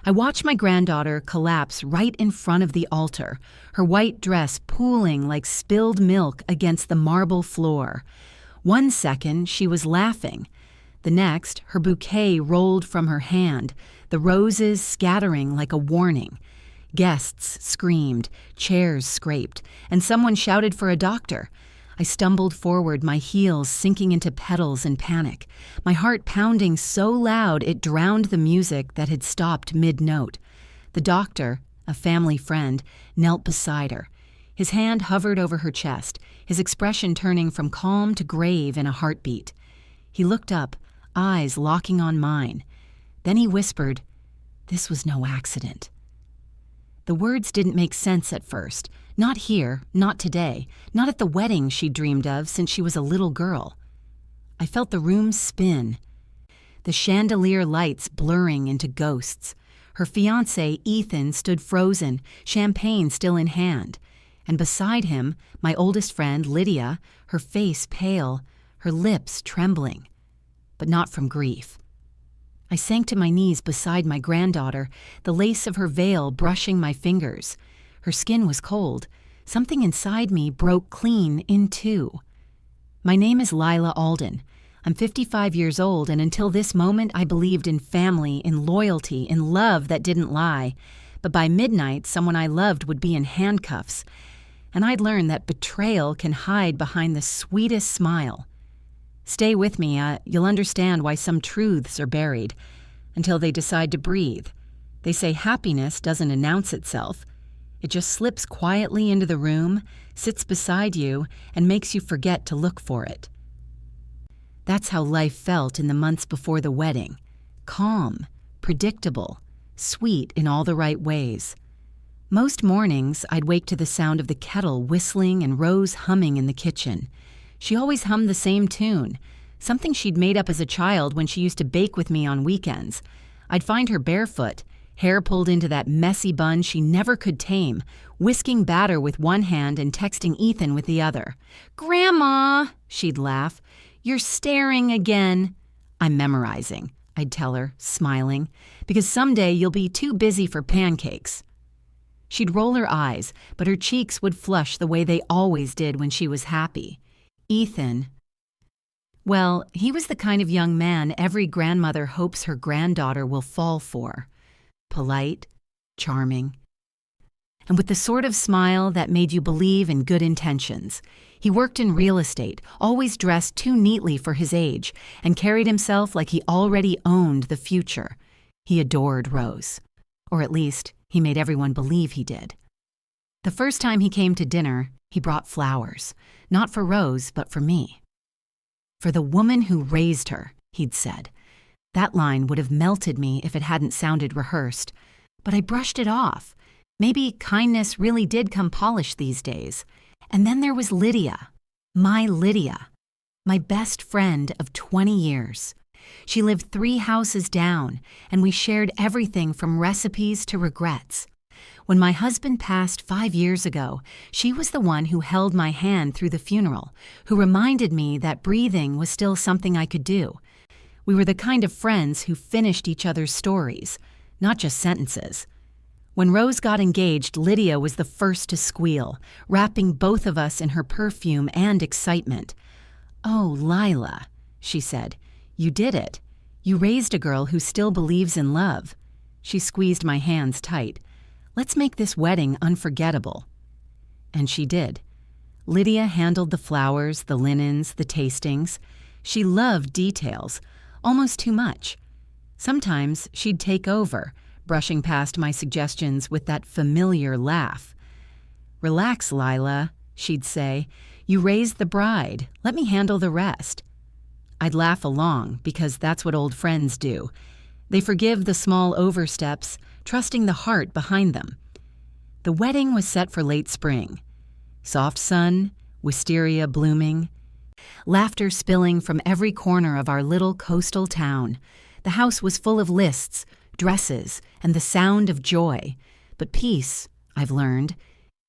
I watched my granddaughter collapse right in front of the altar, her white dress pooling like spilled milk against the marble floor. One second, she was laughing. The next, her bouquet rolled from her hand, the roses scattering like a warning. Guests screamed, chairs scraped, and someone shouted for a doctor. I stumbled forward, my heels sinking into pedals in panic, my heart pounding so loud it drowned the music that had stopped mid-note. The doctor, a family friend, knelt beside her. His hand hovered over her chest, his expression turning from calm to grave in a heartbeat. He looked up, eyes locking on mine. Then he whispered, "This was no accident." The words didn't make sense at first. Not here, not today, not at the wedding she'd dreamed of since she was a little girl. I felt the room spin, the chandelier lights blurring into ghosts. Her fiancé, Ethan, stood frozen, champagne still in hand. And beside him, my oldest friend, Lydia, her face pale, her lips trembling. But not from grief. I sank to my knees beside my granddaughter, the lace of her veil brushing my fingers. Her skin was cold. Something inside me broke clean in two. My name is Lila Alden. I'm 55 years old, and until this moment I believed in family, in loyalty, in love that didn't lie. But by midnight, someone I loved would be in handcuffs. And I'd learned that betrayal can hide behind the sweetest smile. Stay with me, you'll understand why some truths are buried, until they decide to breathe. They say happiness doesn't announce itself. It just slips quietly into the room, sits beside you, and makes you forget to look for it. That's how life felt in the months before the wedding. Calm, predictable, sweet in all the right ways. Most mornings, I'd wake to the sound of the kettle whistling and Rose humming in the kitchen. She always hummed the same tune, something she'd made up as a child when she used to bake with me on weekends. I'd find her barefoot, hair pulled into that messy bun she never could tame, whisking batter with one hand and texting Ethan with the other. "Grandma," she'd laugh, "you're staring again." "I'm memorizing," I'd tell her, smiling, "because someday you'll be too busy for pancakes." She'd roll her eyes, but her cheeks would flush the way they always did when she was happy. Ethan. Well, he was the kind of young man every grandmother hopes her granddaughter will fall for. Polite, charming, and with the sort of smile that made you believe in good intentions. He worked in real estate, always dressed too neatly for his age, and carried himself like he already owned the future. He adored Rose. Or at least, he made everyone believe he did. The first time he came to dinner, he brought flowers. Not for Rose, but for me. "For the woman who raised her," he'd said. That line would have melted me if it hadn't sounded rehearsed. But I brushed it off. Maybe kindness really did come polished these days. And then there was Lydia, my best friend of 20 years. She lived 3 houses down, and we shared everything from recipes to regrets. When my husband passed 5 years ago, she was the one who held my hand through the funeral, who reminded me that breathing was still something I could do. We were the kind of friends who finished each other's stories, not just sentences. When Rose got engaged, Lydia was the first to squeal, wrapping both of us in her perfume and excitement. "Oh, Lila," she said, "you did it. You raised a girl who still believes in love." She squeezed my hands tight. "Let's make this wedding unforgettable." And she did. Lydia handled the flowers, the linens, the tastings. She loved details, almost too much. Sometimes she'd take over, brushing past my suggestions with that familiar laugh. "Relax, Lila," she'd say. "You raised the bride. Let me handle the rest." I'd laugh along, because that's what old friends do. They forgive the small oversteps, trusting the heart behind them. The wedding was set for late spring. Soft sun, wisteria blooming, laughter spilling from every corner of our little coastal town. The house was full of lists, dresses, and the sound of joy. But peace, I've learned,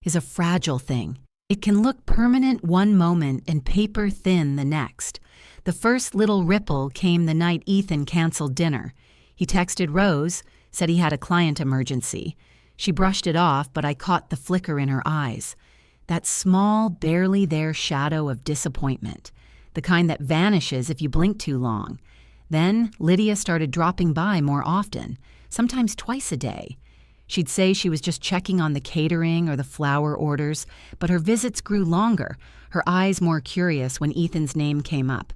is a fragile thing. It can look permanent one moment and paper thin the next. The first little ripple came the night Ethan canceled dinner. He texted Rose, said he had a client emergency. She brushed it off, but I caught the flicker in her eyes. That small, barely there shadow of disappointment, the kind that vanishes if you blink too long. Then Lydia started dropping by more often, sometimes twice a day. She'd say she was just checking on the catering or the flower orders, but her visits grew longer, her eyes more curious when Ethan's name came up.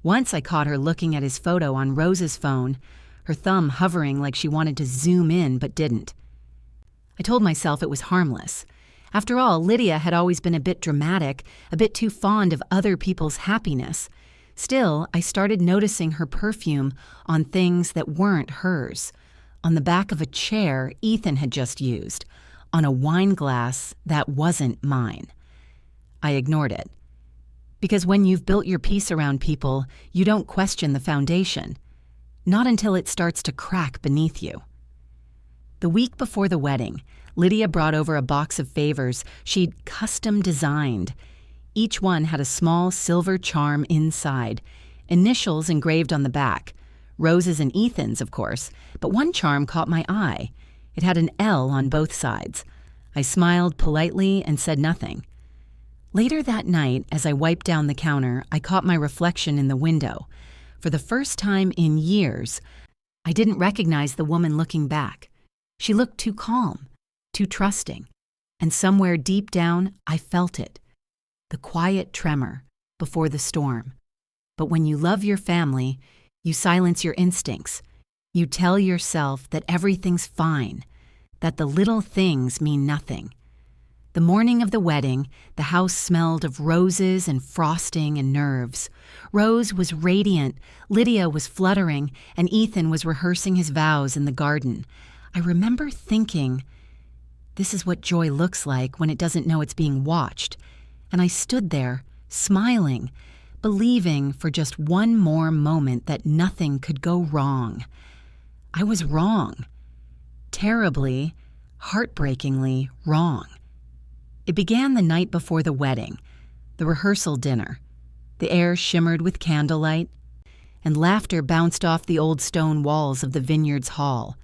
Once I caught her looking at his photo on Rose's phone, her thumb hovering like she wanted to zoom in but didn't. I told myself it was harmless. After all, Lydia had always been a bit dramatic, a bit too fond of other people's happiness. Still, I started noticing her perfume on things that weren't hers. On the back of a chair Ethan had just used, on a wine glass that wasn't mine. I ignored it. Because when you've built your peace around people, you don't question the foundation. Not until it starts to crack beneath you. The week before the wedding, Lydia brought over a box of favors she'd custom designed. Each one had a small silver charm inside, initials engraved on the back. Rose's and Ethan's, of course, but one charm caught my eye. It had an L on both sides. I smiled politely and said nothing. Later that night, as I wiped down the counter, I caught my reflection in the window. For the first time in years, I didn't recognize the woman looking back. She looked too calm, too trusting, and somewhere deep down, I felt it. The quiet tremor before the storm. But when you love your family, you silence your instincts. You tell yourself that everything's fine, that the little things mean nothing. The morning of the wedding, the house smelled of roses and frosting and nerves. Rose was radiant, Lydia was fluttering, and Ethan was rehearsing his vows in the garden. I remember thinking, this is what joy looks like when it doesn't know it's being watched. And I stood there, smiling, believing for just one more moment that nothing could go wrong. I was wrong. Terribly, heartbreakingly wrong. It began the night before the wedding, the rehearsal dinner. The air shimmered with candlelight, and laughter bounced off the old stone walls of the vineyard's hall.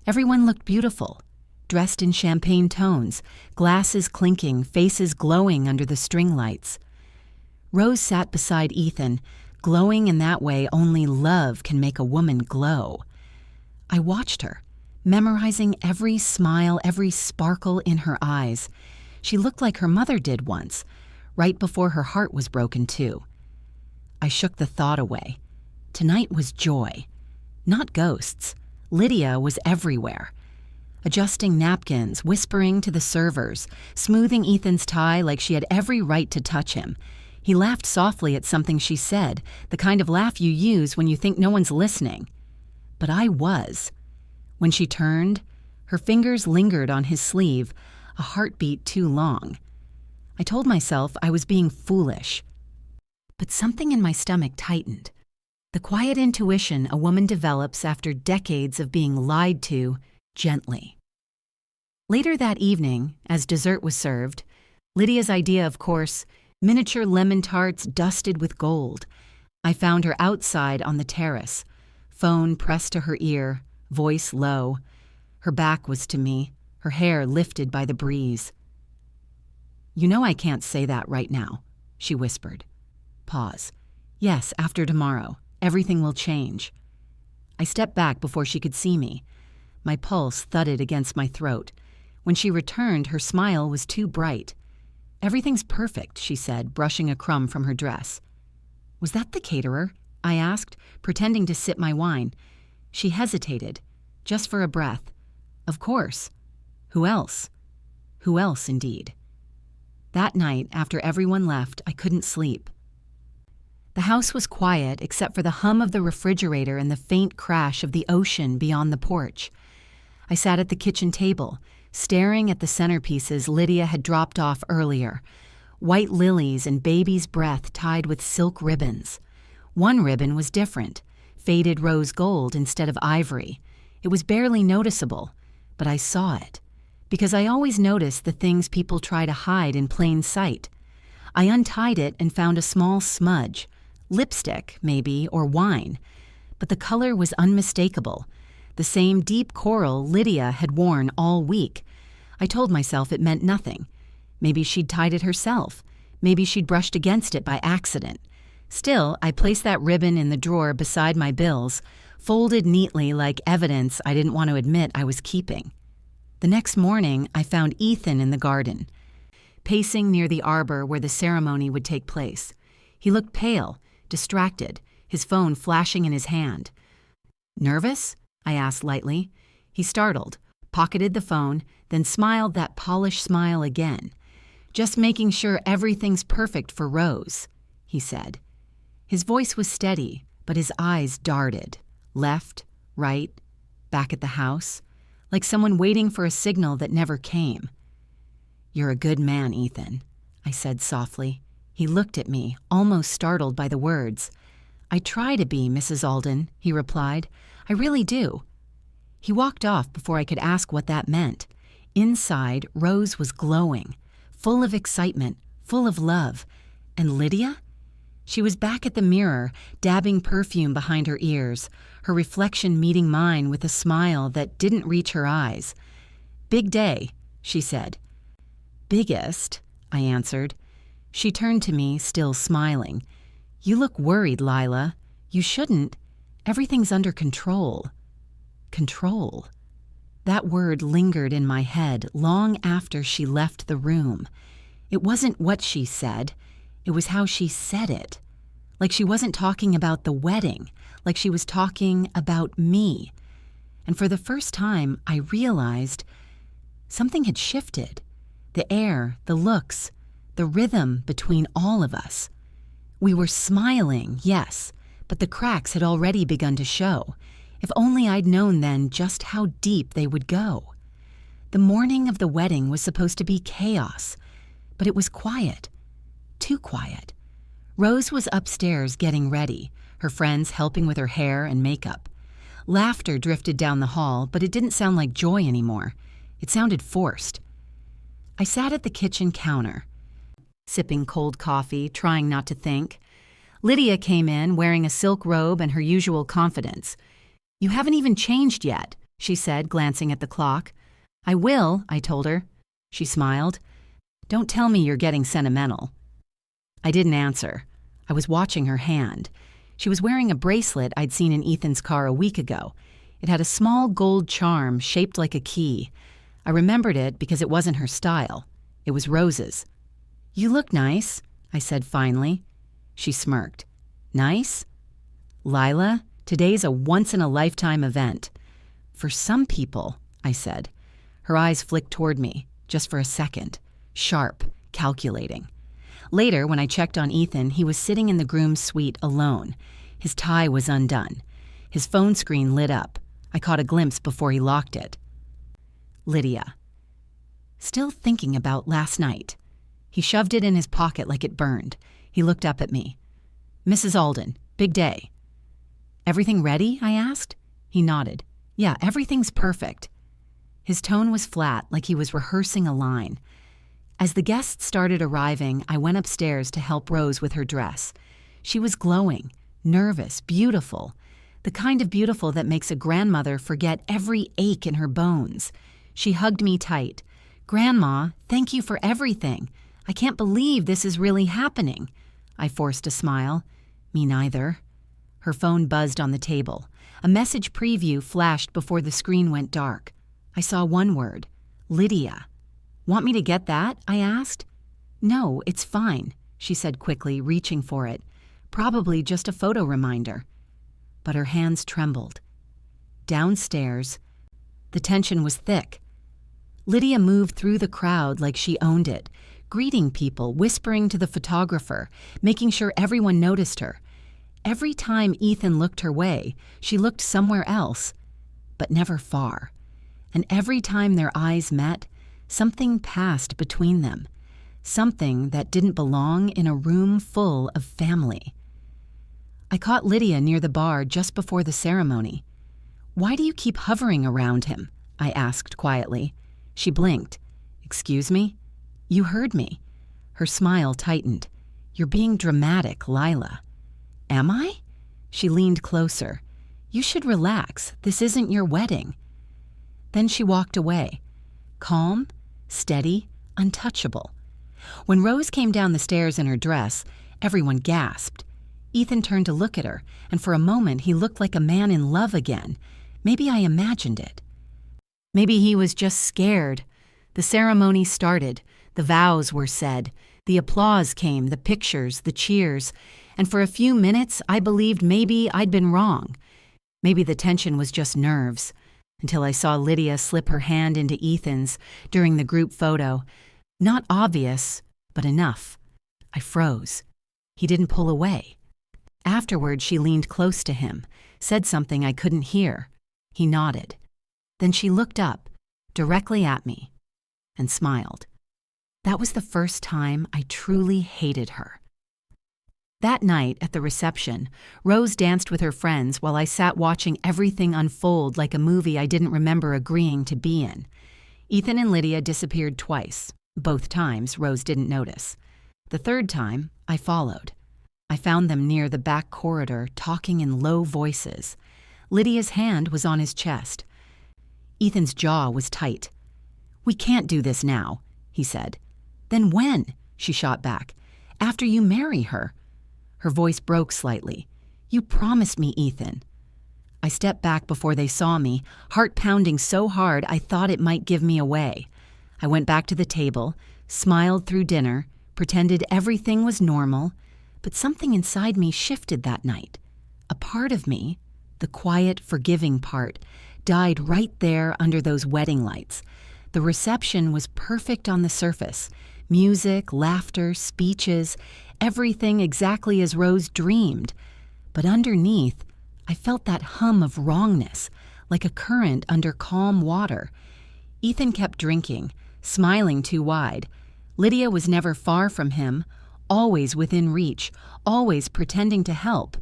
Everyone looked beautiful, dressed in champagne tones, glasses clinking, faces glowing under the string lights. Rose sat beside Ethan, glowing in that way only love can make a woman glow. I watched her, memorizing every smile, every sparkle in her eyes. She looked like her mother did once, right before her heart was broken too. I shook the thought away. Tonight was joy, not ghosts. Lydia was everywhere. Adjusting napkins, whispering to the servers, smoothing Ethan's tie like she had every right to touch him. He laughed softly at something she said, the kind of laugh you use when you think no one's listening. But I was. When she turned, her fingers lingered on his sleeve, a heartbeat too long. I told myself I was being foolish. But something in my stomach tightened. The quiet intuition a woman develops after decades of being lied to gently. Later that evening, as dessert was served, Lydia's idea, of course, miniature lemon tarts dusted with gold. I found her outside on the terrace, phone pressed to her ear, voice low. Her back was to me, her hair lifted by the breeze. "You know I can't say that right now," she whispered. Pause. "Yes, after tomorrow. Everything will change." I stepped back before she could see me. My pulse thudded against my throat. When she returned, her smile was too bright. "Everything's perfect," she said, brushing a crumb from her dress. "Was that the caterer?" I asked, pretending to sip my wine. She hesitated, just for a breath. "Of course. Who else?" Who else, indeed. That night, after everyone left, I couldn't sleep. The house was quiet except for the hum of the refrigerator and the faint crash of the ocean beyond the porch. I sat at the kitchen table, staring at the centerpieces Lydia had dropped off earlier, white lilies and baby's breath tied with silk ribbons. One ribbon was different, faded rose gold instead of ivory. It was barely noticeable, but I saw it, because I always notice the things people try to hide in plain sight. I untied it and found a small smudge, lipstick, maybe, or wine, but the color was unmistakable. the same deep coral Lydia had worn all week. I told myself it meant nothing. Maybe she'd tied it herself. Maybe she'd brushed against it by accident. Still, I placed that ribbon in the drawer beside my bills, folded neatly like evidence I didn't want to admit I was keeping. The next morning, I found Ethan in the garden, pacing near the arbor where the ceremony would take place. He looked pale, distracted, his phone flashing in his hand. "Nervous?" I asked lightly. He startled, pocketed the phone, then smiled that polished smile again. "Just making sure everything's perfect for Rose," he said. His voice was steady, but his eyes darted. Left, right, back at the house, like someone waiting for a signal that never came. "You're a good man, Ethan," I said softly. He looked at me, almost startled by the words. "I try to be, Mrs. Alden," he replied. "I really do." He walked off before I could ask what that meant. Inside, Rose was glowing, full of excitement, full of love. And Lydia? She was back at the mirror, dabbing perfume behind her ears, her reflection meeting mine with a smile that didn't reach her eyes. "Big day," she said. "Biggest," I answered. She turned to me, still smiling. "You look worried, Lila. You shouldn't. Everything's under control." Control. That word lingered in my head long after she left the room. It wasn't what she said. It was how she said it. Like she wasn't talking about the wedding, like she was talking about me. And for the first time, I realized something had shifted. The air, the looks, the rhythm between all of us. We were smiling, yes, but the cracks had already begun to show. If only I'd known then just how deep they would go. The morning of the wedding was supposed to be chaos, but it was quiet. Too quiet. Rose was upstairs getting ready, her friends helping with her hair and makeup. Laughter drifted down the hall, but it didn't sound like joy anymore. It sounded forced. I sat at the kitchen counter, sipping cold coffee, trying not to think. Lydia came in wearing a silk robe and her usual confidence. "You haven't even changed yet," she said, glancing at the clock. "I will," I told her. She smiled. "Don't tell me you're getting sentimental." I didn't answer. I was watching her hand. She was wearing a bracelet I'd seen in Ethan's car a week ago. It had a small gold charm shaped like a key. I remembered it because it wasn't her style. It was Rose's. "You look nice," I said finally. She smirked. "Nice? Lila, today's a once-in-a-lifetime event." "For some people," I said. Her eyes flicked toward me, just for a second. Sharp, calculating. Later, when I checked on Ethan, he was sitting in the groom's suite alone. His tie was undone. His phone screen lit up. I caught a glimpse before he locked it. Lydia. "Still thinking about last night." He shoved it in his pocket like it burned. He looked up at me. "Mrs. Alden, big day." "Everything ready?" I asked. He nodded. "Yeah, everything's perfect." His tone was flat, like he was rehearsing a line. As the guests started arriving, I went upstairs to help Rose with her dress. She was glowing, nervous, beautiful. The kind of beautiful that makes a grandmother forget every ache in her bones. She hugged me tight. "Grandma, thank you for everything. I can't believe this is really happening." I forced a smile. "Me neither." Her phone buzzed on the table. A message preview flashed before the screen went dark. I saw one word. Lydia. "Want me to get that?" I asked. "No, it's fine," she said quickly, reaching for it. "Probably just a photo reminder." But her hands trembled. Downstairs, the tension was thick. Lydia moved through the crowd like she owned it, greeting people, whispering to the photographer, making sure everyone noticed her. Every time Ethan looked her way, she looked somewhere else, but never far. And every time their eyes met, something passed between them, something that didn't belong in a room full of family. I caught Lydia near the bar just before the ceremony. "Why do you keep hovering around him?" I asked quietly. She blinked. "Excuse me?" "You heard me." Her smile tightened. "You're being dramatic, Lila." "Am I?" She leaned closer. "You should relax. This isn't your wedding." Then she walked away, calm, steady, untouchable. When Rose came down the stairs in her dress, everyone gasped. Ethan turned to look at her, and for a moment he looked like a man in love again. Maybe I imagined it. Maybe he was just scared. The ceremony started. The vows were said. The applause came, the pictures, the cheers. And for a few minutes, I believed maybe I'd been wrong. Maybe the tension was just nerves. Until I saw Lydia slip her hand into Ethan's during the group photo. Not obvious, but enough. I froze. He didn't pull away. Afterward, she leaned close to him, said something I couldn't hear. He nodded. Then she looked up, directly at me, and smiled. That was the first time I truly hated her. That night at the reception, Rose danced with her friends while I sat watching everything unfold like a movie I didn't remember agreeing to be in. Ethan and Lydia disappeared twice. Both times, Rose didn't notice. The third time, I followed. I found them near the back corridor, talking in low voices. Lydia's hand was on his chest. Ethan's jaw was tight. "We can't do this now," he said. "Then when?" she shot back. "After you marry her." Her voice broke slightly. "You promised me, Ethan." I stepped back before they saw me, heart pounding so hard I thought it might give me away. I went back to the table, smiled through dinner, pretended everything was normal, but something inside me shifted that night. A part of me, the quiet, forgiving part, died right there under those wedding lights. The reception was perfect on the surface. Music, laughter, speeches, everything exactly as Rose dreamed. But underneath, I felt that hum of wrongness, like a current under calm water. Ethan kept drinking, smiling too wide. Lydia was never far from him, always within reach, always pretending to help.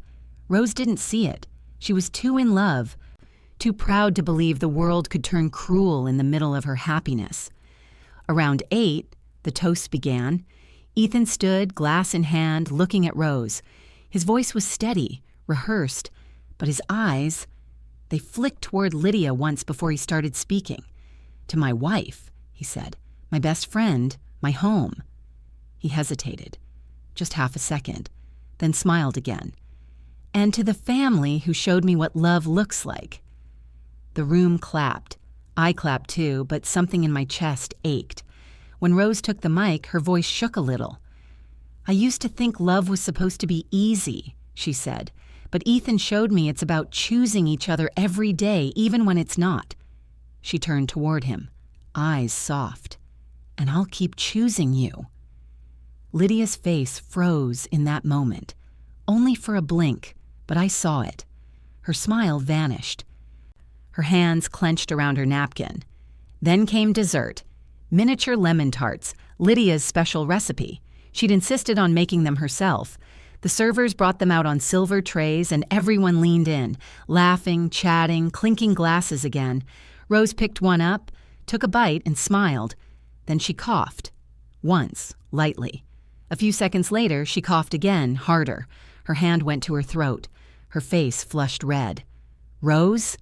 Rose didn't see it. She was too in love, too proud to believe the world could turn cruel in the middle of her happiness. Around 8, the toast began. Ethan stood, glass in hand, looking at Rose. His voice was steady, rehearsed, but his eyes, they flicked toward Lydia once before he started speaking. "To my wife," he said, "my best friend, my home." He hesitated, just half a second, then smiled again. "And to the family who showed me what love looks like." The room clapped. I clapped too, but something in my chest ached. When Rose took the mic, her voice shook a little. "I used to think love was supposed to be easy," she said, "but Ethan showed me it's about choosing each other every day, even when it's not." She turned toward him, eyes soft. "And I'll keep choosing you." Lydia's face froze in that moment, only for a blink, but I saw it. Her smile vanished. Her hands clenched around her napkin. Then came dessert. Miniature lemon tarts, Lydia's special recipe. She'd insisted on making them herself. The servers brought them out on silver trays, and everyone leaned in, laughing, chatting, clinking glasses again. Rose picked one up, took a bite, and smiled. Then she coughed. Once, lightly. A few seconds later, she coughed again, harder. Her hand went to her throat. Her face flushed red. "Rose?"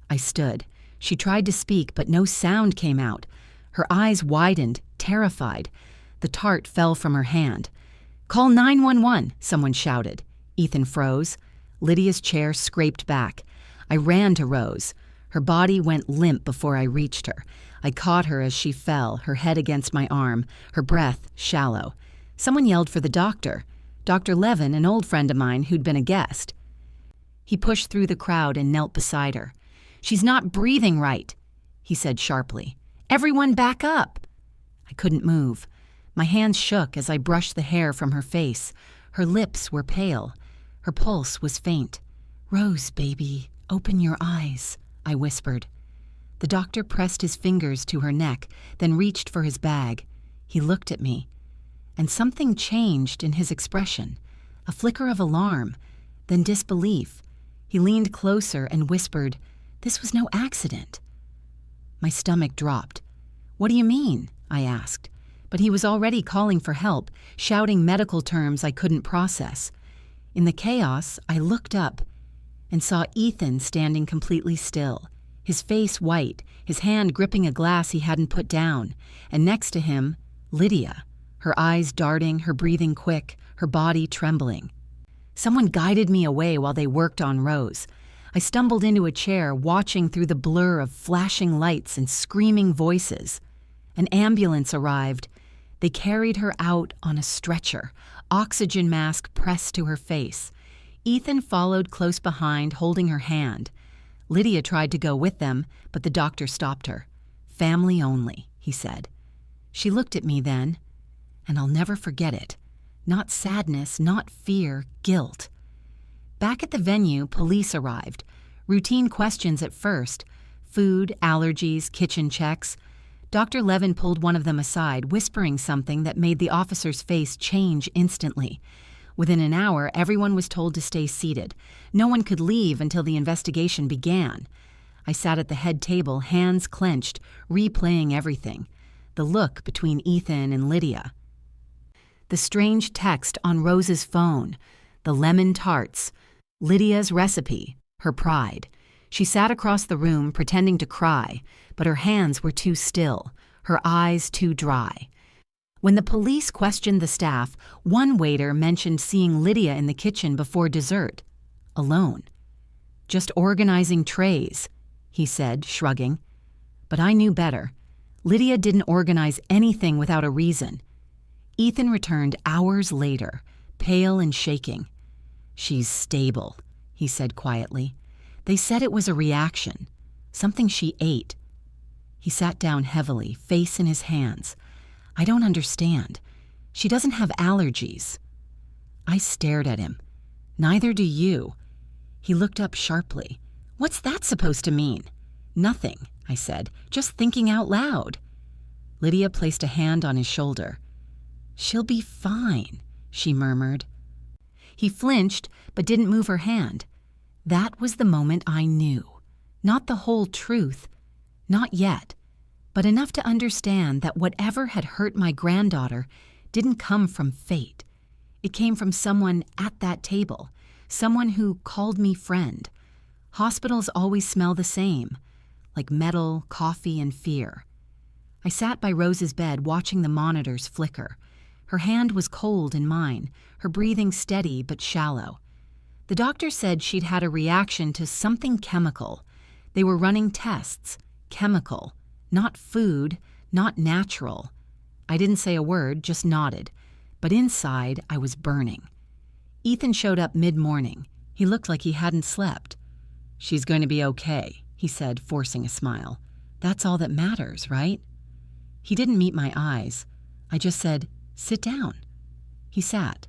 I stood. She tried to speak, but no sound came out. Her eyes widened, terrified. The tart fell from her hand. "Call 911, someone shouted. Ethan froze. Lydia's chair scraped back. I ran to Rose. Her body went limp before I reached her. I caught her as she fell, her head against my arm, her breath shallow. Someone yelled for the doctor. Dr. Levin, an old friend of mine who'd been a guest. He pushed through the crowd and knelt beside her. "She's not breathing right," he said sharply. "Everyone back up." I couldn't move. My hands shook as I brushed the hair from her face. Her lips were pale. Her pulse was faint. "Rose, baby, open your eyes," I whispered. The doctor pressed his fingers to her neck, then reached for his bag. He looked at me, and something changed in his expression. A flicker of alarm, then disbelief. He leaned closer and whispered, "This was no accident." My stomach dropped. "What do you mean?" I asked. But he was already calling for help, shouting medical terms I couldn't process. In the chaos, I looked up. and saw Ethan standing completely still, his face white, his hand gripping a glass he hadn't put down, and next to him, Lydia, her eyes darting, her breathing quick, her body trembling. Someone guided me away while they worked on Rose. I stumbled into a chair, watching through the blur of flashing lights and screaming voices. An ambulance arrived. They carried her out on a stretcher, oxygen mask pressed to her face. Ethan followed close behind, holding her hand. Lydia tried to go with them, but the doctor stopped her. "Family only," he said. She looked at me then, and I'll never forget it. Not sadness, not fear, guilt. Back at the venue, police arrived. Routine questions at first. Food, allergies, kitchen checks. Dr. Levin pulled one of them aside, whispering something that made the officer's face change instantly. Within an hour, everyone was told to stay seated. No one could leave until the investigation began. I sat at the head table, hands clenched, replaying everything. The look between Ethan and Lydia. The strange text on Rose's phone. The lemon tarts. Lydia's recipe. Her pride. She sat across the room, pretending to cry, but her hands were too still, her eyes too dry. When the police questioned the staff, one waiter mentioned seeing Lydia in the kitchen before dessert, alone. "Just organizing trays," he said, shrugging. But I knew better. Lydia didn't organize anything without a reason. Ethan returned hours later, pale and shaking. "She's stable," he said quietly. "They said it was a reaction, something she ate." He sat down heavily, face in his hands. "I don't understand. She doesn't have allergies." I stared at him. "Neither do you." He looked up sharply. "What's that supposed to mean?" "Nothing," I said, "just thinking out loud." Lydia placed a hand on his shoulder. "She'll be fine," she murmured. He flinched, but didn't move her hand. That was the moment I knew. Not the whole truth. Not yet. But enough to understand that whatever had hurt my granddaughter didn't come from fate. It came from someone at that table, someone who called me friend. Hospitals always smell the same, like metal, coffee, and fear. I sat by Rose's bed watching the monitors flicker. Her hand was cold in mine, her breathing steady but shallow. The doctor said she'd had a reaction to something chemical. They were running tests, chemical. Not food, not natural. I didn't say a word, just nodded. But inside, I was burning. Ethan showed up mid-morning. He looked like he hadn't slept. "She's going to be okay," he said, forcing a smile. "That's all that matters, right?" He didn't meet my eyes. I just said, "Sit down." He sat.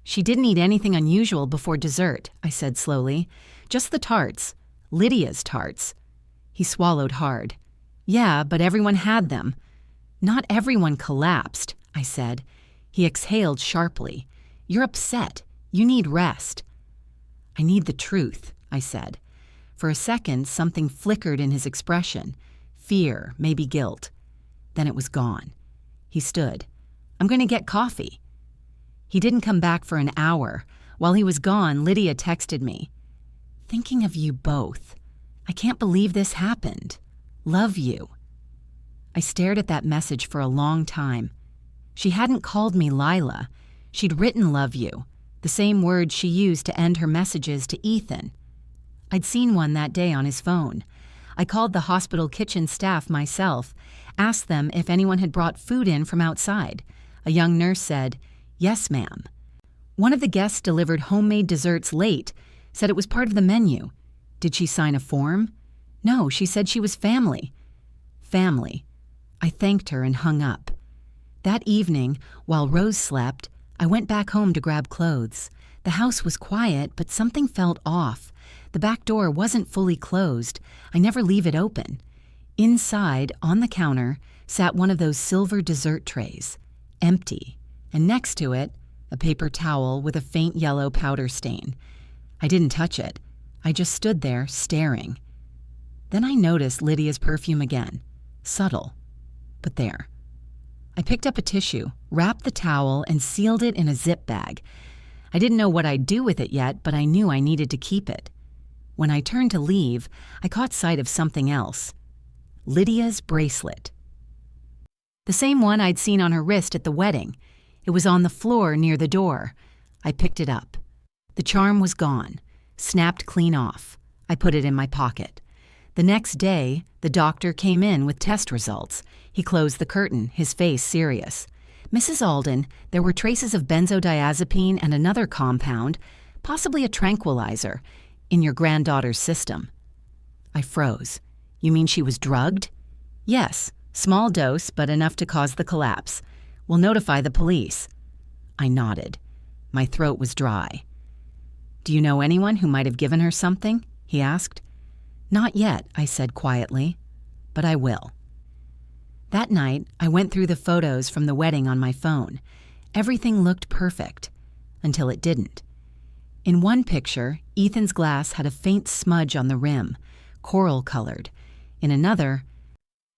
"She didn't eat anything unusual before dessert," I said slowly. "Just the tarts. Lydia's tarts." He swallowed hard. "Yeah, but everyone had them." "Not everyone collapsed," I said. He exhaled sharply. "You're upset. You need rest." "I need the truth," I said. For a second, something flickered in his expression. Fear, maybe guilt. Then it was gone. He stood. "I'm going to get coffee." He didn't come back for an hour. While he was gone, Lydia texted me. "Thinking of you both. I can't believe this happened. Love you." I stared at that message for a long time. She hadn't called me Lila. She'd written "love you," the same word she used to end her messages to Ethan. I'd seen one that day on his phone. I called the hospital kitchen staff myself, asked them if anyone had brought food in from outside. A young nurse said, "Yes, ma'am." One of the guests delivered homemade desserts late, said it was part of the menu. Did she sign a form? No, she said she was family. Family. I thanked her and hung up. That evening, while Rose slept, I went back home to grab clothes. The house was quiet, but something felt off. The back door wasn't fully closed. I never leave it open. Inside, on the counter, sat one of those silver dessert trays, empty, and next to it, a paper towel with a faint yellow powder stain. I didn't touch it. I just stood there, staring. Then I noticed Lydia's perfume again. Subtle, but there. I picked up a tissue, wrapped the towel, and sealed it in a zip bag. I didn't know what I'd do with it yet, but I knew I needed to keep it. When I turned to leave, I caught sight of something else. Lydia's bracelet. The same one I'd seen on her wrist at the wedding. It was on the floor near the door. I picked it up. The charm was gone, snapped clean off. I put it in my pocket. The next day, the doctor came in with test results. He closed the curtain, his face serious. Mrs. Alden, there were traces of benzodiazepine and another compound, possibly a tranquilizer, in your granddaughter's system. I froze. You mean she was drugged? Yes, small dose, but enough to cause the collapse. We'll notify the police. I nodded. My throat was dry. Do you know anyone who might have given her something? He asked. Not yet, I said quietly, but I will. That night, I went through the photos from the wedding on my phone. Everything looked perfect, until it didn't. In one picture, Ethan's glass had a faint smudge on the rim, coral-colored. In another,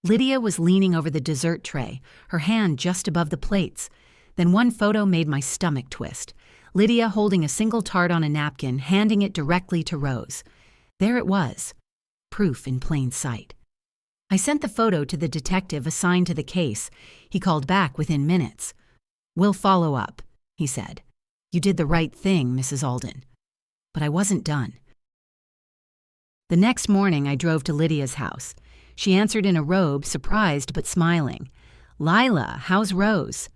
Lydia was leaning over the dessert tray, her hand just above the plates. Then one photo made my stomach twist. Lydia holding a single tart on a napkin, handing it directly to Rose. There it was, proof in plain sight. I sent the photo to the detective assigned to the case. He called back within minutes. We'll follow up, he said. You did the right thing, Mrs. Alden. But I wasn't done. The next morning, I drove to Lydia's house. She answered in a robe, surprised but smiling. Lila, how's Rose?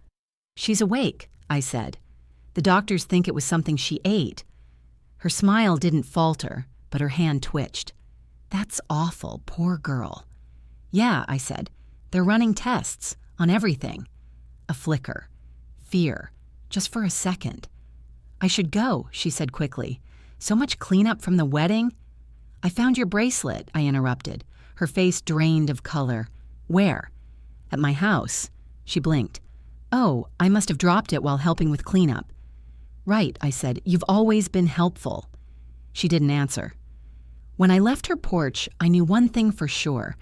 She's awake, I said. The doctors think it was something she ate. Her smile didn't falter, but her hand twitched. That's awful, poor girl. Yeah, I said. They're running tests on everything. A flicker. Fear. Just for a second. I should go, she said quickly. So much cleanup from the wedding. I found your bracelet, I interrupted. Her face drained of color. Where? At my house. She blinked. Oh, I must have dropped it while helping with cleanup. Right, I said. You've always been helpful. She didn't answer. When I left her porch, I knew one thing for sure.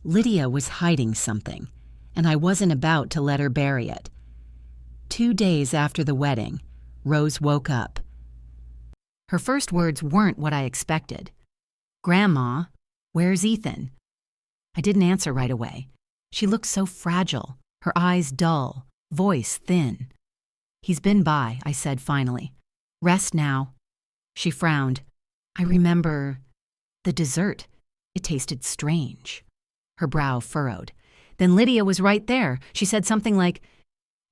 Lydia was hiding something, and I wasn't about to let her bury it. 2 days after the wedding, Rose woke up. Her first words weren't what I expected. Grandma, where's Ethan? I didn't answer right away. She looked so fragile, her eyes dull, voice thin. He's been by, I said finally. Rest now. She frowned. I remember the dessert. It tasted strange. Her brow furrowed. Then Lydia was right there. She said something like,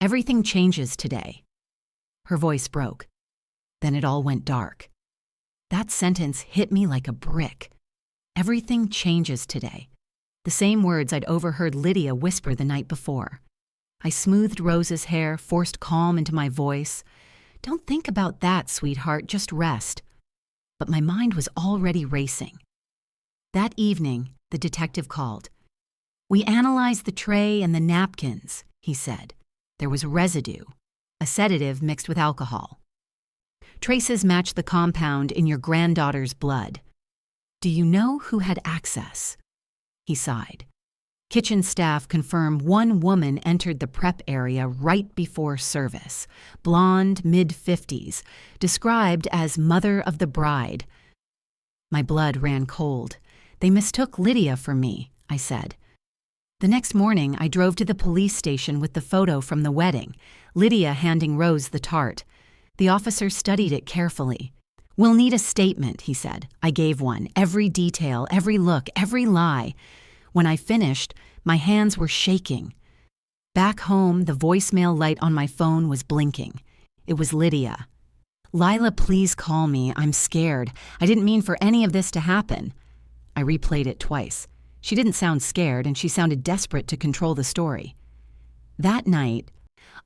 everything changes today. Her voice broke. Then it all went dark. That sentence hit me like a brick. Everything changes today. The same words I'd overheard Lydia whisper the night before. I smoothed Rose's hair, forced calm into my voice. Don't think about that, sweetheart, just rest. But my mind was already racing. That evening, the detective called. We analyzed the tray and the napkins, he said. There was residue, a sedative mixed with alcohol. Traces matched the compound in your granddaughter's blood. Do you know who had access? He sighed. Kitchen staff confirm one woman entered the prep area right before service, blonde, mid-50s, described as mother of the bride. My blood ran cold. They mistook Lydia for me, I said. The next morning, I drove to the police station with the photo from the wedding, Lydia handing Rose the tart. The officer studied it carefully. We'll need a statement, he said. I gave one, every detail, every look, every lie. When I finished, my hands were shaking. Back home, the voicemail light on my phone was blinking. It was Lydia. Lila, please call me. I'm scared. I didn't mean for any of this to happen. I replayed it twice. She didn't sound scared, and she sounded desperate to control the story. That night,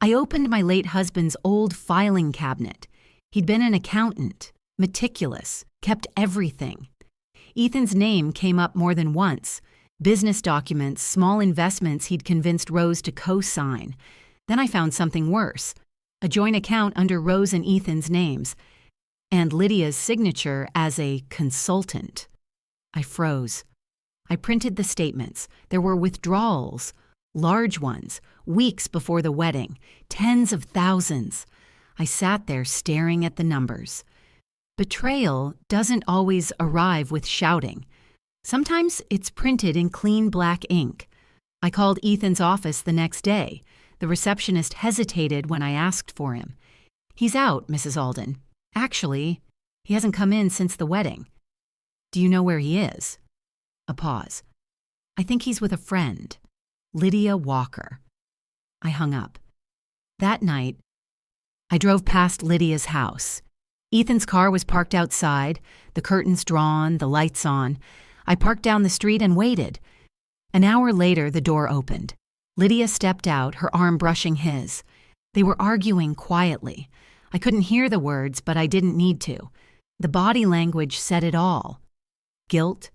I opened my late husband's old filing cabinet. He'd been an accountant, meticulous, kept everything. Ethan's name came up more than once. Business documents, small investments he'd convinced Rose to co-sign. Then I found something worse, a joint account under Rose and Ethan's names, and Lydia's signature as a consultant. I froze. I printed the statements. There were withdrawals, large ones, weeks before the wedding, tens of thousands. I sat there staring at the numbers. Betrayal doesn't always arrive with shouting. Sometimes it's printed in clean black ink. I called Ethan's office the next day. The receptionist hesitated when I asked for him. "He's out, Mrs. Alden. Actually, he hasn't come in since the wedding." "Do you know where he is?" A pause. "I think he's with a friend, Lydia Walker." I hung up. That night, I drove past Lydia's house. Ethan's car was parked outside, the curtains drawn, the lights on. I parked down the street and waited. An hour later, the door opened. Lydia stepped out, her arm brushing his. They were arguing quietly. I couldn't hear the words, but I didn't need to. The body language said it all. Guilt,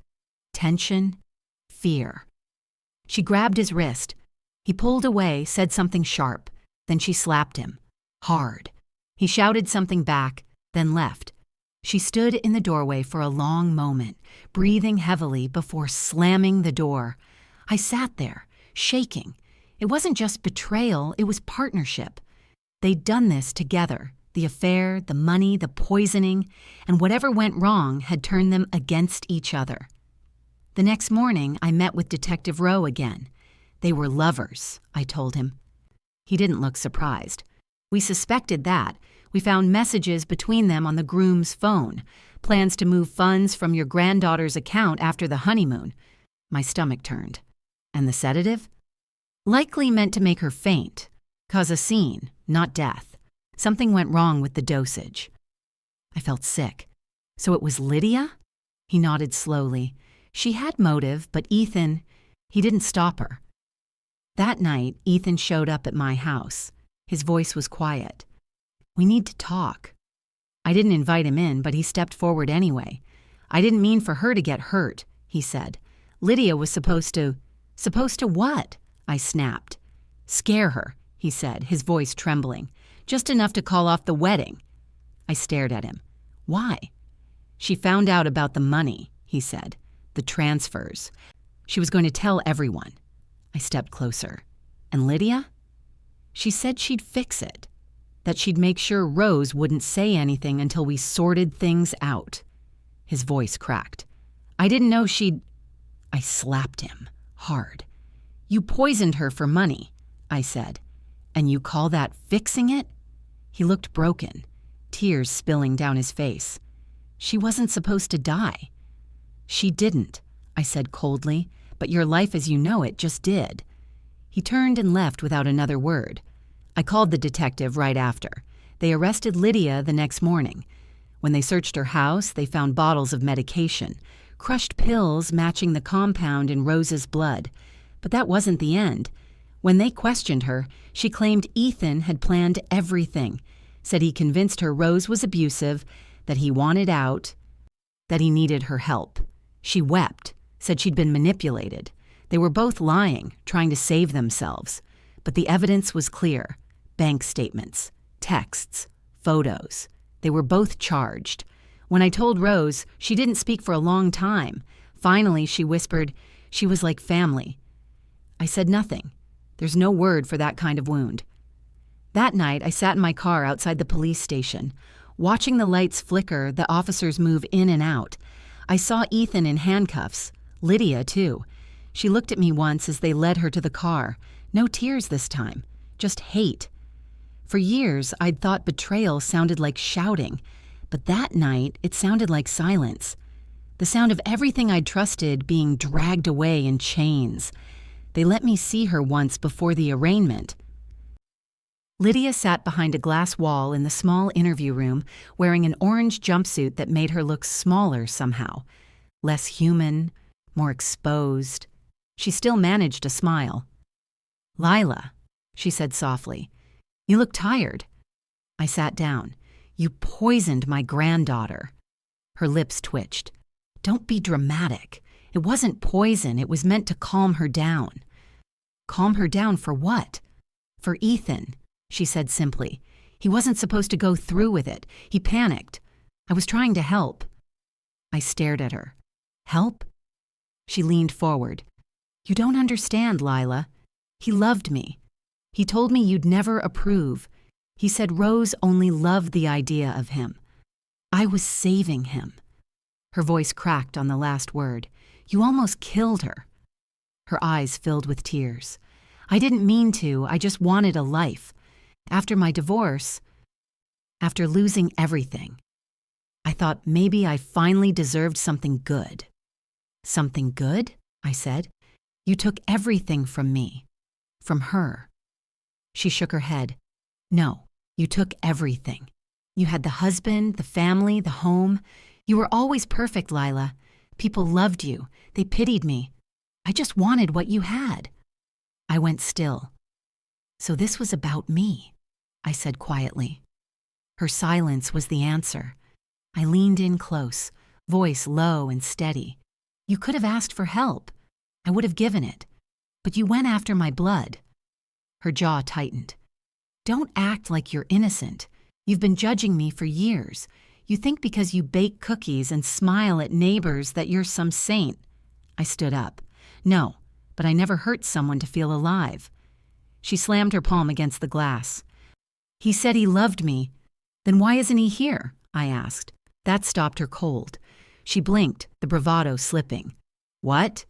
tension, fear. She grabbed his wrist. He pulled away, said something sharp. Then she slapped him. Hard. He shouted something back, then left. She stood in the doorway for a long moment, breathing heavily before slamming the door. I sat there, shaking. It wasn't just betrayal, it was partnership. They'd done this together. The affair, the money, the poisoning, and whatever went wrong had turned them against each other. The next morning, I met with Detective Rowe again. They were lovers, I told him. He didn't look surprised. We suspected that. We found messages between them on the groom's phone, plans to move funds from your granddaughter's account after the honeymoon. My stomach turned. And the sedative? Likely meant to make her faint, cause a scene, not death. Something went wrong with the dosage. I felt sick. So it was Lydia? He nodded slowly. She had motive, but Ethan, he didn't stop her. That night, Ethan showed up at my house. His voice was quiet. "We need to talk." I didn't invite him in, but he stepped forward anyway. "I didn't mean for her to get hurt," he said. "Lydia was supposed to what?" I snapped. "Scare her," he said, his voice trembling. "Just enough to call off the wedding." I stared at him. "Why?" "She found out about the money," he said. "The transfers. She was going to tell everyone." I stepped closer. "And Lydia?" "She said she'd fix it. That she'd make sure Rose wouldn't say anything until we sorted things out." His voice cracked. "I didn't know she'd—" I slapped him, hard. "You poisoned her for money," I said. "And you call that fixing it?" He looked broken, tears spilling down his face. "She wasn't supposed to die." "She didn't," I said coldly, "but your life as you know it just did." He turned and left without another word. I called the detective right after. They arrested Lydia the next morning. When they searched her house, they found bottles of medication, crushed pills matching the compound in Rose's blood. But that wasn't the end. When they questioned her, she claimed Ethan had planned everything, said he convinced her Rose was abusive, that he wanted out, that he needed her help. She wept, said she'd been manipulated. They were both lying, trying to save themselves. But the evidence was clear. Bank statements, texts, photos. They were both charged. When I told Rose, she didn't speak for a long time. Finally, she whispered, "She was like family." I said nothing. There's no word for that kind of wound. That night, I sat in my car outside the police station. Watching the lights flicker, the officers move in and out. I saw Ethan in handcuffs. Lydia, too. She looked at me once as they led her to the car. No tears this time, just hate. For years, I'd thought betrayal sounded like shouting, but that night, it sounded like silence. The sound of everything I'd trusted being dragged away in chains. They let me see her once before the arraignment. Lydia sat behind a glass wall in the small interview room, wearing an orange jumpsuit that made her look smaller somehow. Less human, more exposed. She still managed a smile. "Lila," she said softly, "you look tired." I sat down. "You poisoned my granddaughter." Her lips twitched. "Don't be dramatic. It wasn't poison. It was meant to calm her down." "Calm her down for what?" "For Ethan," she said simply. "He wasn't supposed to go through with it. He panicked. I was trying to help." I stared at her. "Help?" She leaned forward. "You don't understand, Lila. He loved me. He told me you'd never approve. He said Rose only loved the idea of him. I was saving him. Her voice cracked on the last word. You almost killed her. Her eyes filled with tears. I didn't mean to, I just wanted a life. After my divorce, after losing everything, I thought maybe I finally deserved something good. Something good? I said. You took everything from me. From her. She shook her head. No, you took everything. You had the husband, the family, the home. You were always perfect, Lila. People loved you. They pitied me. I just wanted what you had. I went still. So this was about me, I said quietly. Her silence was the answer. I leaned in close, voice low and steady. You could have asked for help. I would have given it. But you went after my blood. Her jaw tightened. Don't act like you're innocent. You've been judging me for years. You think because you bake cookies and smile at neighbors that you're some saint. I stood up. No, but I never hurt someone to feel alive. She slammed her palm against the glass. He said he loved me. Then why isn't he here? I asked. That stopped her cold. She blinked, the bravado slipping. What?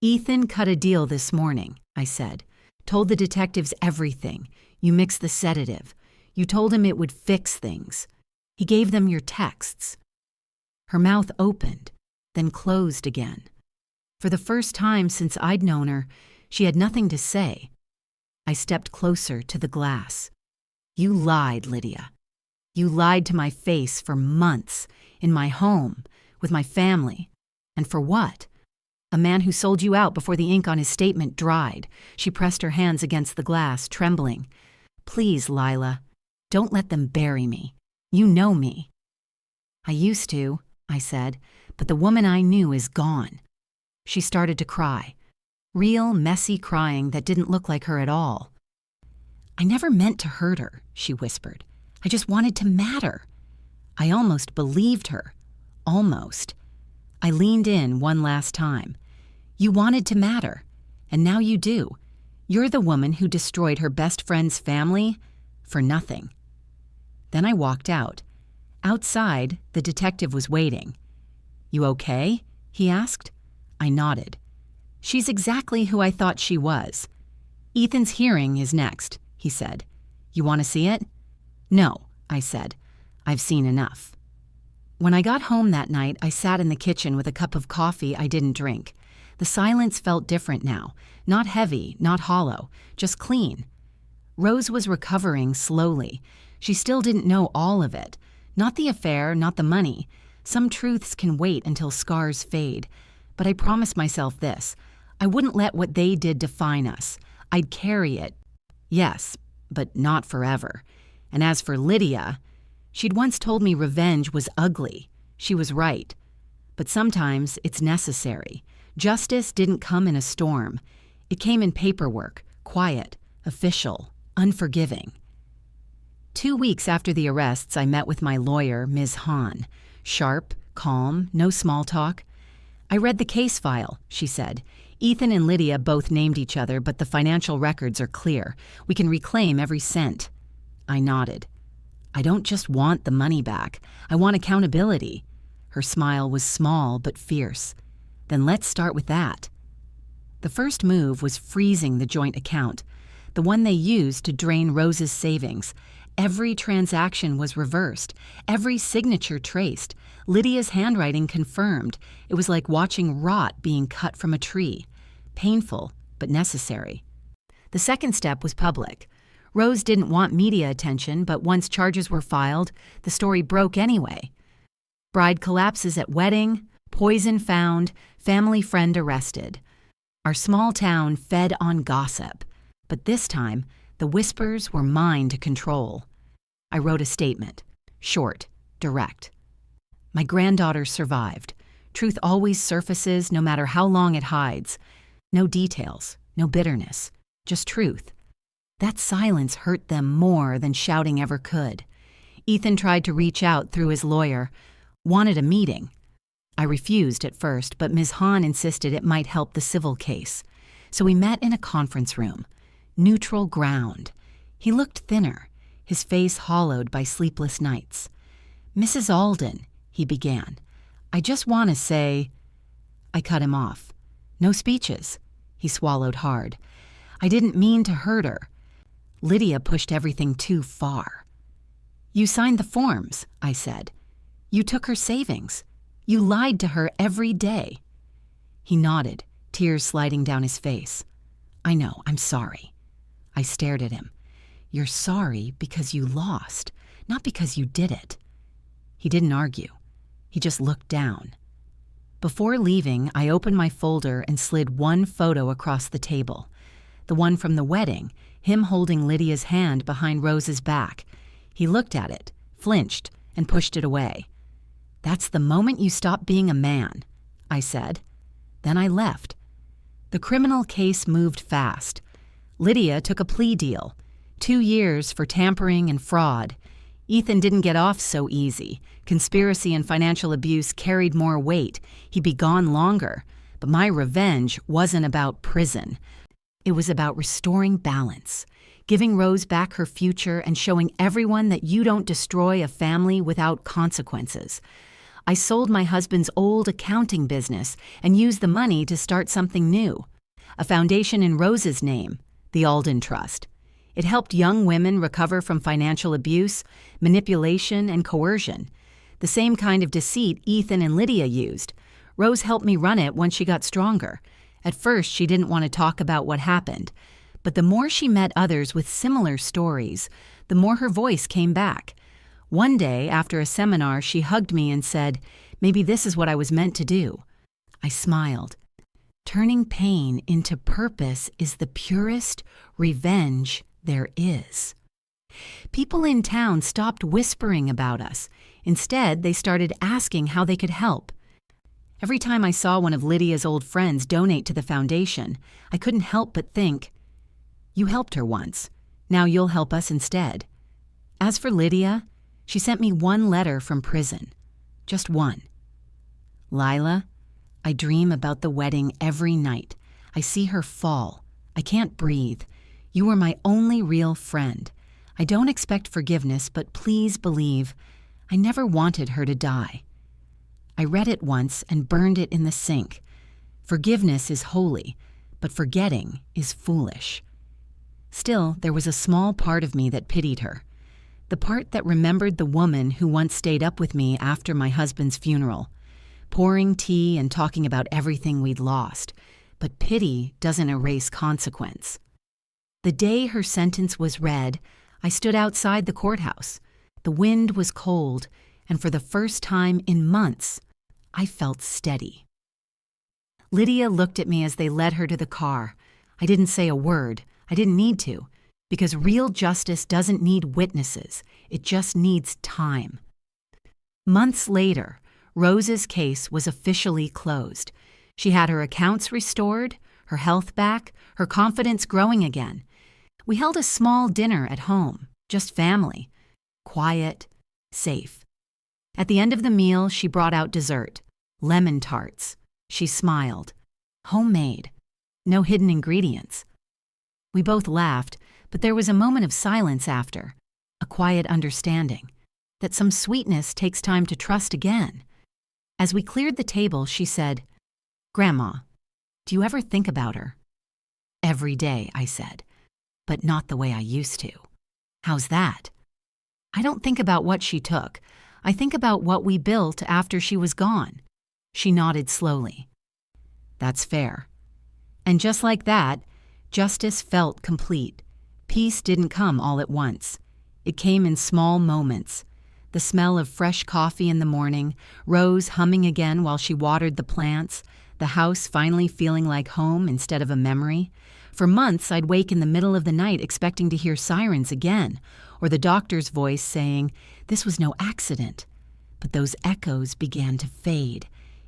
Ethan cut a deal this morning, I said. Told the detectives everything. You mixed the sedative. You told him it would fix things. He gave them your texts. Her mouth opened, then closed again. For the first time since I'd known her, she had nothing to say. I stepped closer to the glass. You lied, Lydia. You lied to my face for months, in my home, with my family. And for what? A man who sold you out before the ink on his statement dried. She pressed her hands against the glass, trembling. Please, Lila, don't let them bury me. You know me. I used to, I said, but the woman I knew is gone. She started to cry. Real, messy crying that didn't look like her at all. I never meant to hurt her, she whispered. I just wanted to matter. I almost believed her. Almost. I leaned in one last time. You wanted to matter, and now you do. You're the woman who destroyed her best friend's family for nothing. Then I walked out. Outside, the detective was waiting. You okay? He asked. I nodded. She's exactly who I thought she was. Ethan's hearing is next, he said. You want to see it? No, I said. I've seen enough. When I got home that night, I sat in the kitchen with a cup of coffee I didn't drink. The silence felt different now. Not heavy, not hollow, just clean. Rose was recovering slowly. She still didn't know all of it. Not the affair, not the money. Some truths can wait until scars fade. But I promised myself this. I wouldn't let what they did define us. I'd carry it. Yes, but not forever. And as for Lydia, she'd once told me revenge was ugly. She was right. But sometimes it's necessary. Justice didn't come in a storm. It came in paperwork, quiet, official, unforgiving. 2 weeks after the arrests, I met with my lawyer, Ms. Hahn. Sharp, calm, no small talk. I read the case file, she said. Ethan and Lydia both named each other, but the financial records are clear. We can reclaim every cent. I nodded. I don't just want the money back. I want accountability. Her smile was small but fierce. Then let's start with that. The first move was freezing the joint account, the one they used to drain Rose's savings. Every transaction was reversed, every signature traced, Lydia's handwriting confirmed. It was like watching rot being cut from a tree. Painful, but necessary. The second step was public. Rose didn't want media attention, but once charges were filed, the story broke anyway. Bride collapses at wedding, poison found, family friend arrested. Our small town fed on gossip, but this time, the whispers were mine to control. I wrote a statement, short, direct. My granddaughter survived. Truth always surfaces no matter how long it hides. No details, no bitterness, just truth. That silence hurt them more than shouting ever could. Ethan tried to reach out through his lawyer, wanted a meeting. I refused at first, but Ms. Hahn insisted it might help the civil case. So we met in a conference room. Neutral ground. He looked thinner. his face hollowed by sleepless nights. "Mrs. Alden," he began, "I just want to say—" I cut him off. "No speeches." He swallowed hard. "I didn't mean to hurt her. Lydia pushed everything too far." "You signed the forms," I said. "You took her savings. You lied to her every day." He nodded, tears sliding down his face. "I know, I'm sorry." I stared at him. "You're sorry because you lost, not because you did it." He didn't argue. He just looked down. Before leaving, I opened my folder and slid one photo across the table. The one from the wedding, him holding Lydia's hand behind Rose's back. He looked at it, flinched, and pushed it away. "That's the moment you stop being a man," I said. Then I left. The criminal case moved fast. Lydia took a plea deal, 2 years for tampering and fraud. Ethan didn't get off so easy. Conspiracy and financial abuse carried more weight. He'd be gone longer. But my revenge wasn't about prison. It was about restoring balance, giving Rose back her future and showing everyone that you don't destroy a family without consequences. I sold my husband's old accounting business and used the money to start something new. A foundation in Rose's name, the Alden Trust. It helped young women recover from financial abuse, manipulation, and coercion. The same kind of deceit Ethan and Lydia used. Rose helped me run it once she got stronger. At first, she didn't want to talk about what happened. But the more she met others with similar stories, the more her voice came back. One day, after a seminar, she hugged me and said, "Maybe this is what I was meant to do." I smiled. Turning pain into purpose is the purest revenge there is. People in town stopped whispering about us. Instead, they started asking how they could help. Every time I saw one of Lydia's old friends donate to the foundation, I couldn't help but think, "You helped her once. Now you'll help us instead." As for Lydia, she sent me one letter from prison. Just one. "Lila, I dream about the wedding every night. I see her fall. I can't breathe. You were my only real friend. I don't expect forgiveness, but please believe I never wanted her to die." I read it once and burned it in the sink. Forgiveness is holy, but forgetting is foolish. Still, there was a small part of me that pitied her. The part that remembered the woman who once stayed up with me after my husband's funeral, pouring tea and talking about everything we'd lost. But pity doesn't erase consequence. The day her sentence was read, I stood outside the courthouse. The wind was cold, and for the first time in months, I felt steady. Lydia looked at me as they led her to the car. I didn't say a word. I didn't need to, because real justice doesn't need witnesses. It just needs time. Months later, Rose's case was officially closed. She had her accounts restored, her health back, her confidence growing again. We held a small dinner at home, just family. Quiet, safe. At the end of the meal, she brought out dessert, lemon tarts. She smiled. Homemade. No hidden ingredients. We both laughed, but there was a moment of silence after, a quiet understanding, that some sweetness takes time to trust again. As we cleared the table, she said, "Grandma, do you ever think about her?" "Every day," I said, "but not the way I used to." "How's that?" "I don't think about what she took. I think about what we built after she was gone." She nodded slowly. "That's fair." And just like that, justice felt complete. Peace didn't come all at once. It came in small moments. The smell of fresh coffee in the morning, Rose humming again while she watered the plants, the house finally feeling like home instead of a memory. For months, I'd wake in the middle of the night expecting to hear sirens again, or the doctor's voice saying, "This was no accident." But those echoes began to fade.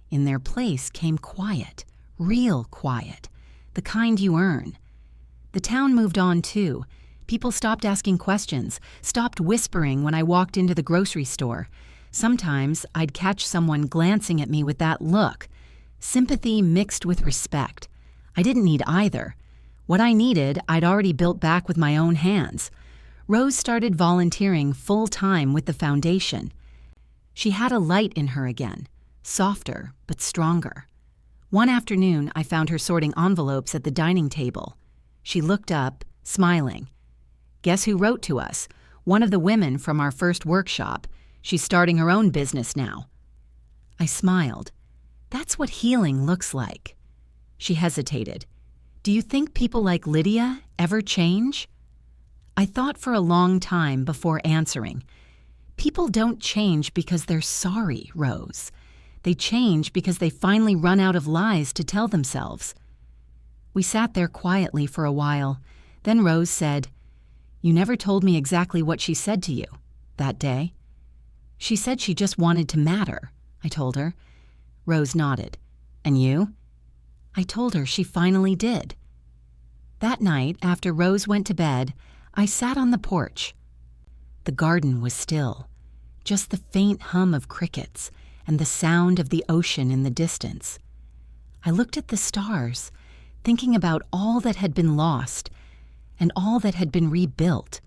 In their place came quiet, real quiet, the kind you earn. The town moved on too. People stopped asking questions, stopped whispering when I walked into the grocery store. Sometimes I'd catch someone glancing at me with that look. Sympathy mixed with respect. I didn't need either. What I needed, I'd already built back with my own hands. Rose started volunteering full-time with the foundation. She had a light in her again, softer but stronger. One afternoon, I found her sorting envelopes at the dining table. She looked up, smiling. Guess who wrote to us? One of the women from our first workshop. She's starting her own business now. I smiled. That's what healing looks like. She hesitated. Do you think people like Lydia ever change? I thought for a long time before answering. People don't change because they're sorry, Rose. They change because they finally run out of lies to tell themselves. We sat there quietly for a while. Then Rose said, You never told me exactly what she said to you that day. She said she just wanted to matter, I told her. Rose nodded. And you? I told her she finally did. That night, after Rose went to bed, I sat on the porch. The garden was still, just the faint hum of crickets and the sound of the ocean in the distance. I looked at the stars, thinking about all that had been lost and all that had been rebuilt.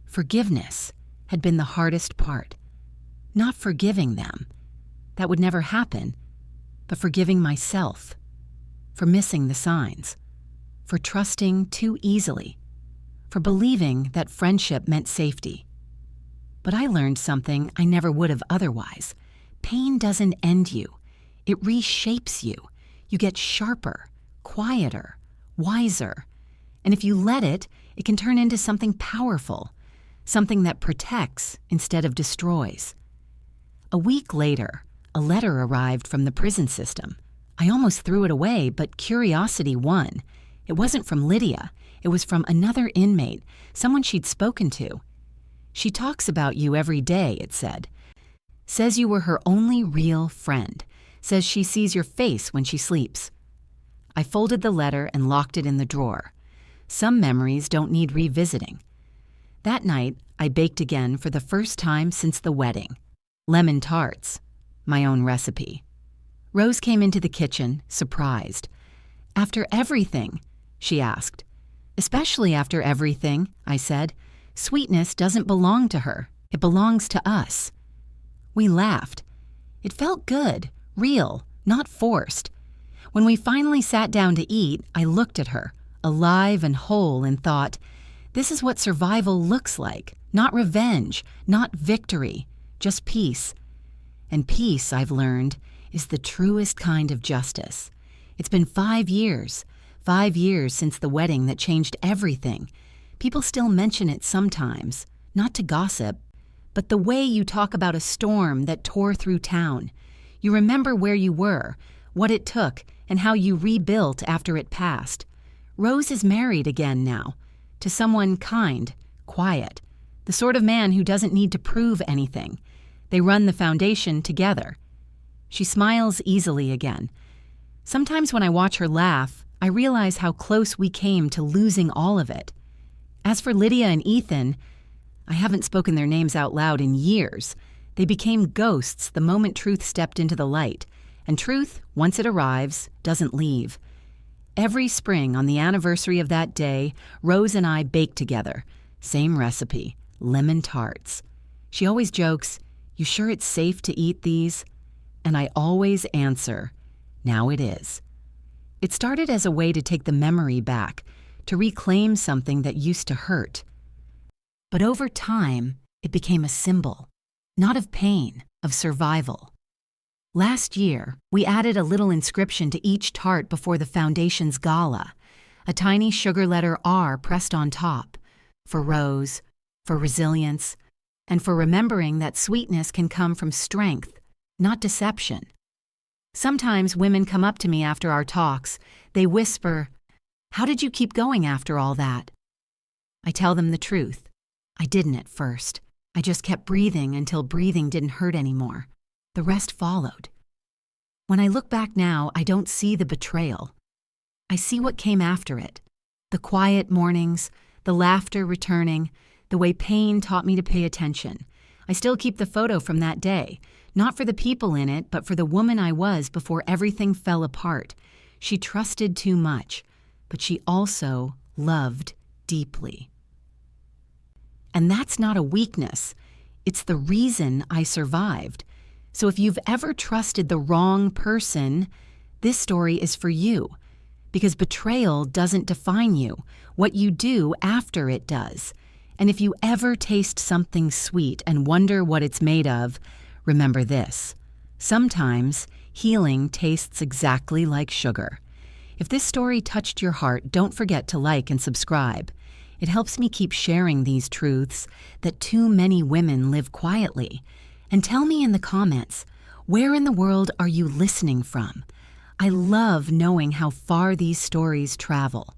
Forgiveness had been the hardest part. Not forgiving them. That would never happen, but forgiving myself. For missing the signs. For trusting too easily. For believing that friendship meant safety. But I learned something I never would have otherwise. Pain doesn't end you. It reshapes you. You get sharper, quieter, wiser. And if you let it, it can turn into something powerful. Something that protects instead of destroys. A week later, a letter arrived from the prison system. I almost threw it away, but curiosity won. It wasn't from Lydia. It was from another inmate, someone she'd spoken to. She talks about you every day, it said. Says you were her only real friend. Says she sees your face when she sleeps. I folded the letter and locked it in the drawer. Some memories don't need revisiting. That night, I baked again for the first time since the wedding. Lemon tarts. My own recipe. Rose came into the kitchen, surprised. After everything, she asked. Especially after everything, I said. Sweetness doesn't belong to her. It belongs to us. We laughed. It felt good, real, not forced. When we finally sat down to eat, I looked at her, alive and whole, and thought, this is what survival looks like. Not revenge, not victory, just peace. And peace, I've learned, is the truest kind of justice. It's been 5 years. 5 years since the wedding that changed everything. People still mention it sometimes, not to gossip, but the way you talk about a storm that tore through town. You remember where you were, what it took, and how you rebuilt after it passed. Rose is married again now, to someone kind, quiet, the sort of man who doesn't need to prove anything. They run the foundation together. She smiles easily again. Sometimes when I watch her laugh, I realize how close we came to losing all of it. As for Lydia and Ethan, I haven't spoken their names out loud in years. They became ghosts the moment truth stepped into the light, and truth, once it arrives, doesn't leave. Every spring on the anniversary of that day, Rose and I bake together. Same recipe, lemon tarts. She always jokes, "You sure it's safe to eat these?" And I always answer, "Now it is." It started as a way to take the memory back, to reclaim something that used to hurt. But over time, it became a symbol, not of pain, of survival. Last year, we added a little inscription to each tart before the foundation's gala, a tiny sugar letter R pressed on top, for Rose, for resilience, and for remembering that sweetness can come from strength, not deception. Sometimes women come up to me after our talks. They whisper, "How did you keep going after all that?" I tell them the truth. I didn't at first. I just kept breathing until breathing didn't hurt anymore. The rest followed. When I look back now, I don't see the betrayal. I see what came after it. The quiet mornings, the laughter returning, the way pain taught me to pay attention. I still keep the photo from that day, not for the people in it, but for the woman I was before everything fell apart. She trusted too much, but she also loved deeply. And that's not a weakness. It's the reason I survived. So if you've ever trusted the wrong person, this story is for you. Because betrayal doesn't define you. What you do after it does. And if you ever taste something sweet and wonder what it's made of, remember this. Sometimes healing tastes exactly like sugar. If this story touched your heart, don't forget to like and subscribe. It helps me keep sharing these truths that too many women live quietly. And tell me in the comments, where in the world are you listening from? I love knowing how far these stories travel.